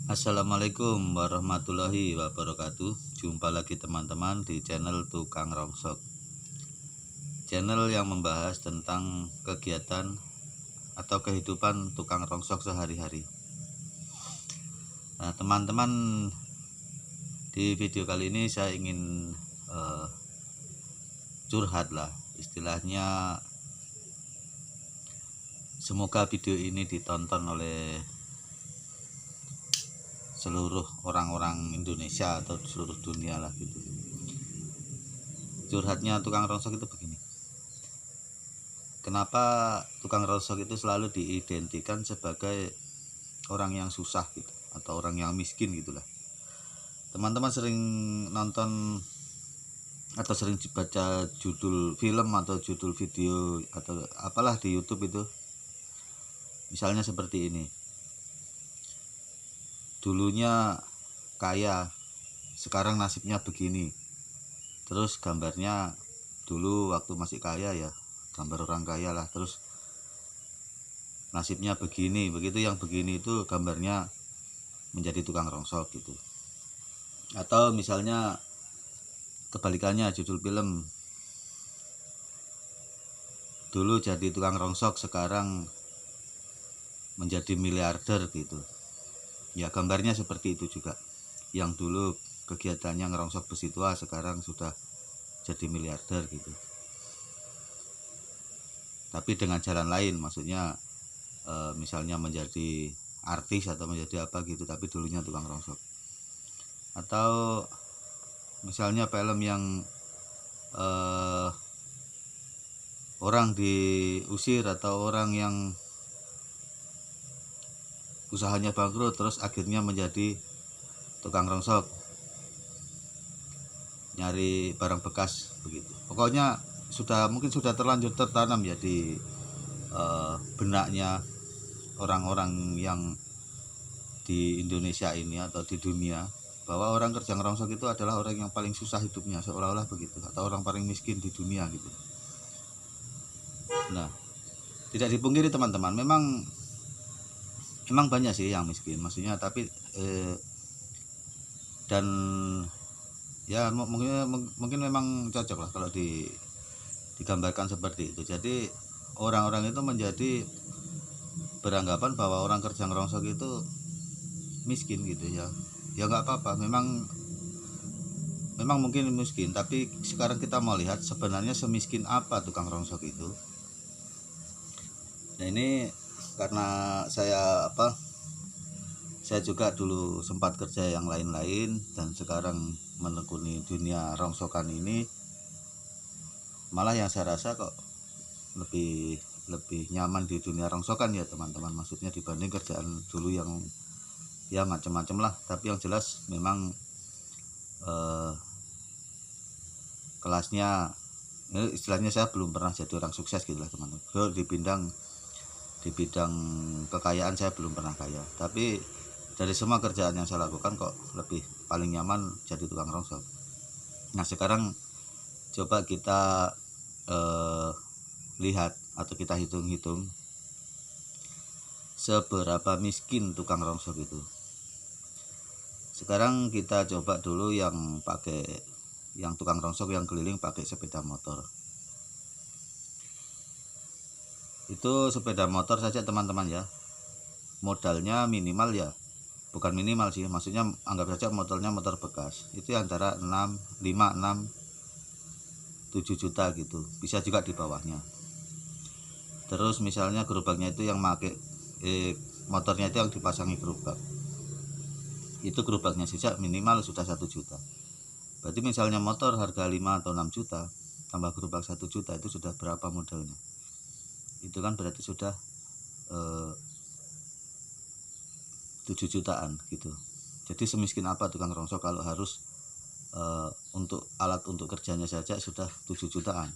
Assalamualaikum warahmatullahi wabarakatuh. Jumpa lagi teman-teman di channel Tukang Rongsok, channel yang membahas tentang kegiatan atau kehidupan tukang rongsok sehari-hari. Nah teman-teman, di video kali ini saya ingin curhat lah istilahnya. Semoga video ini ditonton oleh seluruh orang-orang Indonesia atau seluruh dunia lah gitu. Curhatnya tukang rongsok itu begini. Kenapa tukang rongsok itu selalu diidentikan sebagai orang yang susah gitu, atau orang yang miskin gitulah. Teman-teman sering nonton atau sering baca judul film atau judul video atau apalah di YouTube itu. Misalnya seperti ini. Dulunya kaya, sekarang nasibnya begini. Terus gambarnya dulu waktu masih kaya ya, gambar orang kaya lah, terus nasibnya begini, begitu yang begini itu gambarnya menjadi tukang rongsok gitu. Atau misalnya kebalikannya, judul film, dulu jadi tukang rongsok sekarang menjadi miliarder gitu ya, gambarnya seperti itu juga. Yang dulu kegiatannya ngerongsok besi tua sekarang sudah jadi miliarder gitu, tapi dengan jalan lain, maksudnya misalnya menjadi artis atau menjadi apa gitu, tapi dulunya tukang rongsok. Atau misalnya film yang orang diusir atau orang yang usahanya bangkrut terus akhirnya menjadi tukang rongsok, nyari barang bekas begitu. Pokoknya mungkin sudah terlanjur tertanam ya di benaknya orang-orang yang di Indonesia ini atau di dunia, bahwa orang kerja ngerongsok itu adalah orang yang paling susah hidupnya, seolah-olah begitu, atau orang paling miskin di dunia gitu. Nah, tidak dipungkiri teman-teman, memang banyak sih yang miskin, maksudnya, tapi dan ya mungkin memang cocok lah kalau digambarkan seperti itu. Jadi orang-orang itu menjadi beranggapan bahwa orang kerja ngerongsok itu miskin gitu ya. Ya nggak apa-apa, memang mungkin miskin, tapi sekarang kita mau lihat sebenarnya semiskin apa tukang rongsok itu. Nah ini karena saya juga dulu sempat kerja yang lain-lain dan sekarang menekuni dunia rongsokan ini, malah yang saya rasa kok lebih nyaman di dunia rongsokan ya teman-teman, maksudnya dibanding kerjaan dulu yang ya macam-macam lah. Tapi yang jelas memang kelasnya istilahnya saya belum pernah jadi orang sukses gitu lah teman-teman. Di bidang kekayaan saya belum pernah kaya, tapi dari semua kerjaan yang saya lakukan kok paling nyaman jadi tukang rongsok. Nah sekarang coba kita lihat atau kita hitung-hitung seberapa miskin tukang rongsok itu. Sekarang kita coba dulu yang tukang rongsok yang keliling pakai sepeda motor. Itu sepeda motor saja teman-teman ya, modalnya minimal ya, bukan minimal sih, maksudnya anggap saja motornya motor bekas, itu antara 5, 6, 7 juta gitu, bisa juga di bawahnya. Terus misalnya gerobaknya itu yang pakai motornya itu yang dipasangi gerobak, itu gerobaknya saja minimal sudah 1 juta. Berarti misalnya motor harga 5 atau 6 juta tambah gerobak 1 juta, itu sudah berapa modalnya? Itu kan berarti sudah 7 jutaan gitu. Jadi semiskin apa tukang rongsok kalau harus untuk alat untuk kerjanya saja sudah 7 jutaan.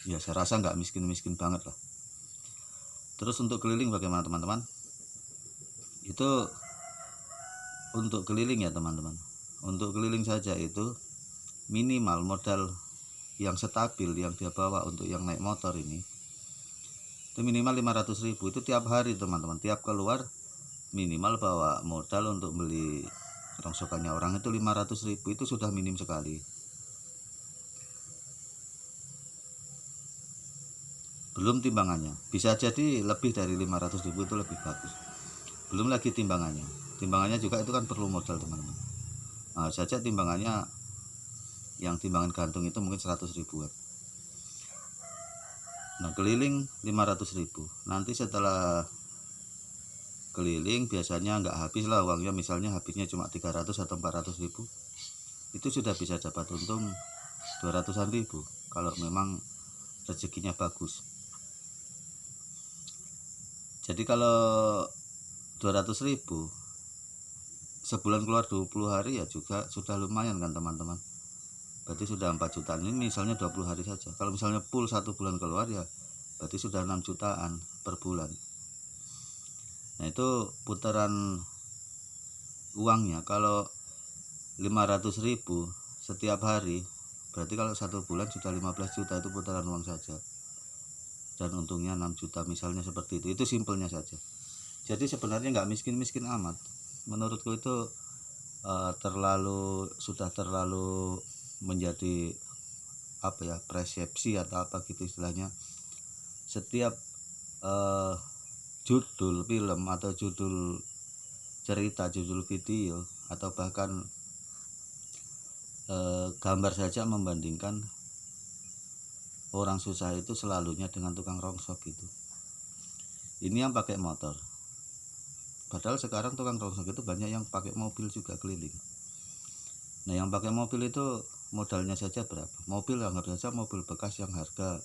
Ya saya rasa nggak miskin-miskin banget lah. Terus untuk keliling bagaimana teman-teman? Itu untuk keliling ya teman-teman, untuk keliling saja itu minimal modal yang stabil yang dia bawa untuk yang naik motor ini itu minimal 500.000. Itu tiap hari teman-teman, tiap keluar minimal bawa modal untuk beli rongsokannya orang itu 500.000, itu sudah minim sekali. Belum timbangannya, bisa jadi lebih dari 500.000 itu lebih bagus. Belum lagi timbangannya juga itu kan perlu modal teman-teman. Nah, saja timbangannya yang timbangan gantung itu mungkin 100 ribuan. Nah, keliling 500.000. Nanti setelah keliling biasanya nggak habis lah uangnya, misalnya habisnya cuma 300 atau 400 ribu, itu sudah bisa dapat untung 200-an ribu kalau memang rezekinya bagus. Jadi kalau 200.000 sebulan keluar 20 hari ya juga sudah lumayan kan teman-teman. Berarti sudah 4 jutaan. Ini misalnya 20 hari saja. Kalau misalnya full 1 bulan keluar ya berarti sudah 6 jutaan per bulan. Nah, itu putaran uangnya kalau 500.000 setiap hari, berarti kalau 1 bulan sudah 15 juta, itu putaran uang saja. Dan untungnya 6 juta misalnya seperti itu. Itu simpelnya saja. Jadi sebenarnya nggak miskin-miskin amat. Menurutku itu sudah terlalu menjadi apa ya, persepsi atau apa gitu istilahnya. Setiap judul film atau judul cerita, judul video, atau bahkan gambar saja membandingkan orang susah itu selalunya dengan tukang rongsok gitu. Ini yang pakai motor. Padahal sekarang tukang rongsok itu banyak yang pakai mobil juga keliling. Nah, yang pakai mobil itu modalnya saja berapa? Mobil anggap saja mobil bekas yang harga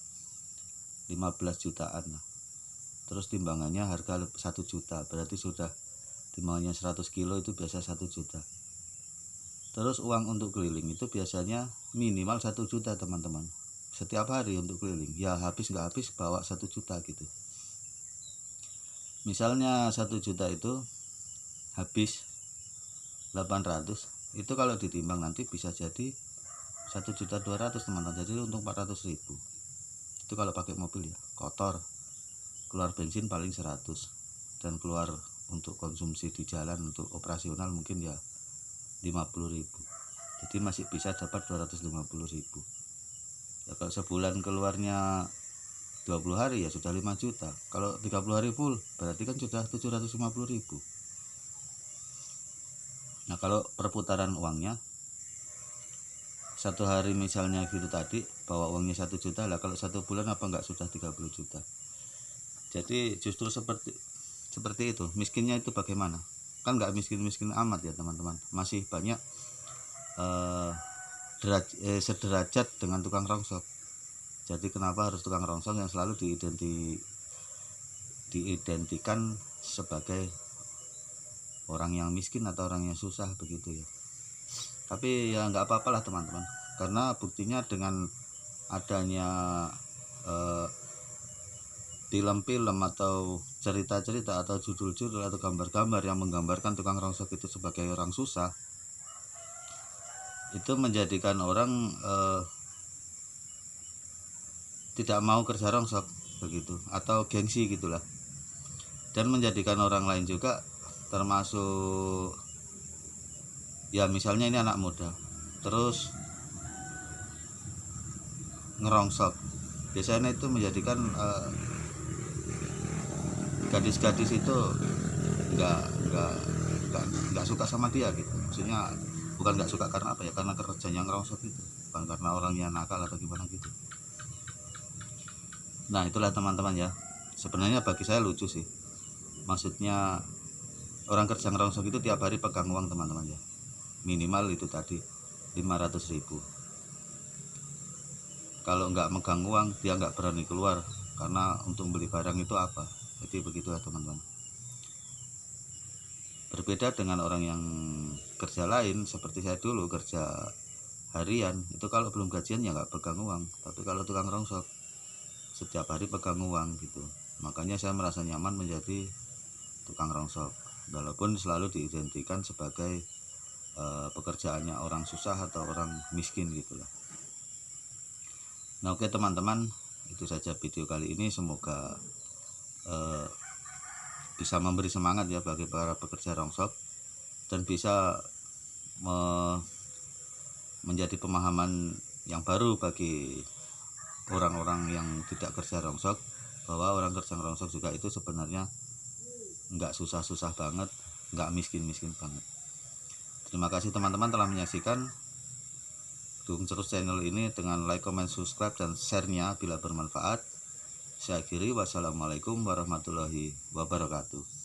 15 jutaan. Terus timbangannya harga 1 juta. Berarti sudah timbangannya 100 kilo itu biasa 1 juta. Terus uang untuk keliling itu biasanya minimal 1 juta teman-teman. Setiap hari untuk keliling. Ya habis nggak habis bawa 1 juta gitu. Misalnya 1 juta itu habis 800, itu kalau ditimbang nanti bisa jadi 1.200.000 teman-teman. Jadi untuk 400.000. Itu kalau pakai mobil ya, kotor. Keluar bensin paling 100, dan keluar untuk konsumsi di jalan untuk operasional mungkin ya 50.000. Jadi masih bisa dapat 250.000. Ya, kalau sebulan keluarnya 20 hari ya sudah 5 juta. Kalau 30 hari full berarti kan sudah 750.000. Nah, kalau perputaran uangnya satu hari misalnya gitu tadi bawa uangnya 1 juta lah, kalau 1 bulan apa enggak sudah 30 juta. Jadi justru seperti itu. Miskinnya itu bagaimana? Kan enggak miskin-miskin amat ya teman-teman. Masih banyak sederajat dengan tukang rongsok. Jadi kenapa harus tukang rongsok yang selalu diidentikan sebagai orang yang miskin atau orang yang susah begitu ya. Tapi ya nggak apa-apalah teman-teman, karena buktinya dengan adanya film-film atau cerita-cerita atau judul-judul atau gambar-gambar yang menggambarkan tukang rongsok itu sebagai orang susah, itu menjadikan orang tidak mau kerja rongsok begitu, atau gengsi gitulah, dan menjadikan orang lain juga, termasuk ya misalnya ini anak muda terus ngerongsok, biasanya itu menjadikan gadis-gadis itu nggak suka sama dia gitu. Maksudnya bukan nggak suka karena apa ya, karena kerjanya ngerongsok itu, bukan karena orangnya nakal atau gimana gitu. Nah, itulah teman-teman ya, sebenarnya bagi saya lucu sih. Maksudnya orang kerja ngerongsok itu tiap hari pegang uang teman-teman ya, minimal itu tadi 500.000. Kalau nggak megang uang dia nggak berani keluar, karena untuk beli barang itu apa. Jadi begitu ya teman-teman. Berbeda dengan orang yang kerja lain, seperti saya dulu kerja harian, itu kalau belum gajian ya nggak pegang uang. Tapi kalau tukang rongsok setiap hari pegang uang gitu. Makanya saya merasa nyaman menjadi tukang rongsok, walaupun selalu diidentikan sebagai pekerjaannya orang susah atau orang miskin gitulah. Nah, oke teman-teman, itu saja video kali ini. Semoga bisa memberi semangat ya bagi para pekerja rongsok, dan bisa menjadi pemahaman yang baru bagi orang-orang yang tidak kerja rongsok, bahwa orang kerja rongsok juga itu sebenarnya nggak susah-susah banget, nggak miskin-miskin banget. Terima kasih teman-teman telah menyaksikan. Dukung terus channel ini dengan like, comment, subscribe, dan share-nya bila bermanfaat. Saya akhiri, wassalamualaikum warahmatullahi wabarakatuh.